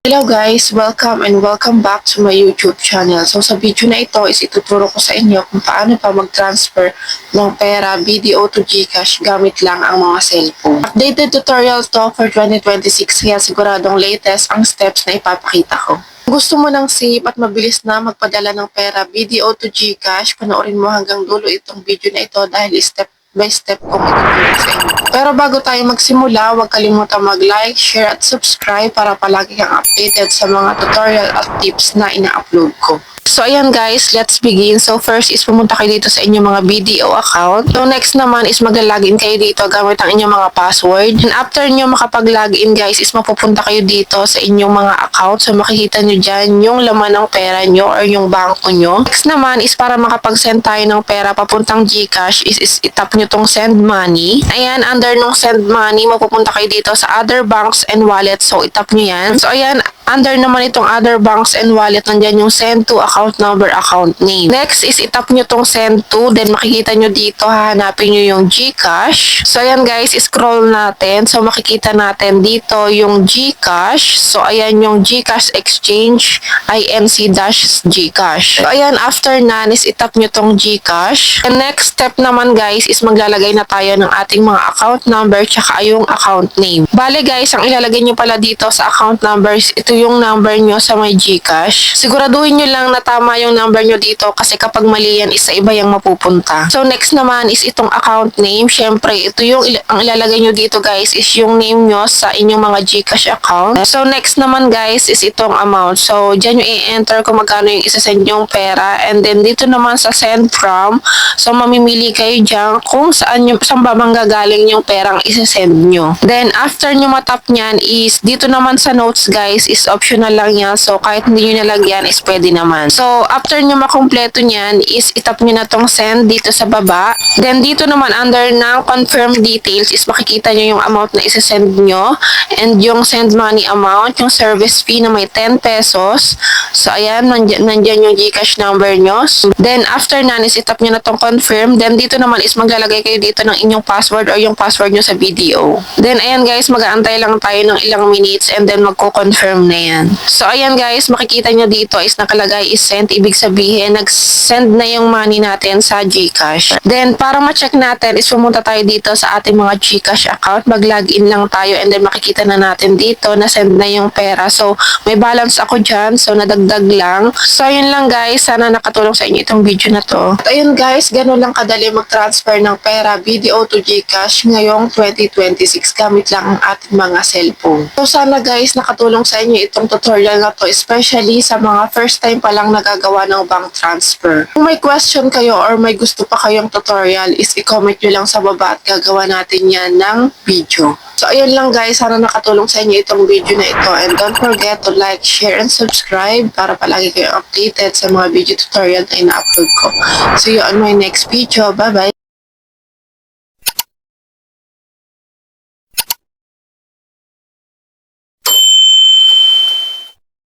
Hello guys! Welcome back to my YouTube channel. So sa video na ito is ituturo ko sa inyo kung paano pa mag-transfer ng pera BDO to GCash gamit lang ang mga cellphone. Updated tutorial to for 2026 kaya siguradong latest ang steps na ipapakita ko. Kung gusto mo ng safe at mabilis na magpadala ng pera BDO to GCash, panoorin mo hanggang dulo itong video na ito dahil step by step kung ituturo sa inyo. Pero bago tayo magsimula, huwag kalimutan mag-like, share at subscribe para palagi kang updated sa mga tutorial at tips na ina-upload ko. So ayan guys, let's begin. So first is pumunta kayo dito sa inyong mga BDO account. So next naman is magla-login kayo dito gamit ang inyong mga password. And after nyo makapag-login guys is mapupunta kayo dito sa inyong mga account. So makikita nyo dyan yung laman ng pera nyo or yung bangko nyo. Next naman is para makapag-send tayo ng pera papuntang GCash is itap nyo tong send money. Ayan, under nung send money, mapupunta kayo dito sa other banks and wallet. So itap nyo yan. So ayan, under naman itong other banks and wallet, nandyan yung send to account number, account name. Next is itap nyo tong send to, then makikita nyo dito, hahanapin nyo yung GCash. So ayan guys, scroll natin. So makikita natin dito yung GCash. So ayan yung GCash exchange, INC-GCash. So ayan, after nan is itap nyo tong GCash. The next step naman guys is maglalagay na tayo ng ating mga account number tsaka yung account name. Bale guys, ang ilalagay nyo pala dito sa account numbers, ito yung number nyo sa may GCash. Siguraduhin nyo lang na tama yung number nyo dito kasi kapag mali yan, isa iba yung mapupunta. So next naman is itong account name. Syempre, ito yung ang ilalagay nyo dito guys is yung name nyo sa inyong mga GCash account. So next naman guys is itong amount. So dyan yung i-enter kung magkano yung isasend yung pera. And then dito naman sa send from, so mamimili kayo dyan kung saan ba manggagaling yung perang isasend nyo. Then after nyo matap nyan is dito naman sa notes guys is optional lang yan. So, kahit hindi nyo nalagyan is pwede naman. So, after nyo makumpleto nyan is itap nyo na tong send dito sa baba. Then, dito naman under ng confirm details is makikita nyo yung amount na isasend nyo and yung send money amount, yung service fee na may 10 pesos. So, ayan, nandyan yung GCash number nyo. Then, after nan is itap nyo na tong confirm. Then, dito naman is maglalagay kayo dito ng inyong password or yung password nyo sa BDO. Then, ayan guys, mag-aantay lang tayo ng ilang minutes and then magko-confirm na yan. So, ayan guys, makikita nyo dito is nakalagay is sent. Ibig sabihin, nag-send na yung money natin sa GCash. Then, para ma-check natin is pumunta tayo dito sa ating mga GCash account. Mag-login lang tayo and then makikita na natin dito na send na yung pera. So, may balance ako dyan. So, nadagdag lang. So, ayun lang guys. Sana nakatulong sa inyo itong video na to. At ayun guys, ganun lang kadali mag-transfer ng pera BDO to GCash ngayong 2026 gamit lang ang ating mga cellphone. So, sana guys, nakatulong sa inyo itong tutorial na to, especially sa mga first time pa lang nagagawa ng bank transfer. Kung may question kayo or may gusto pa kayong tutorial is i-comment nyo lang sa baba at gagawa natin yan ng video. So ayun lang guys, sana nakatulong sa inyo itong video na ito and don't forget to like, share, and subscribe para palagi kayong updated sa mga video tutorial na ina-upload ko. See you on my next video. Bye bye!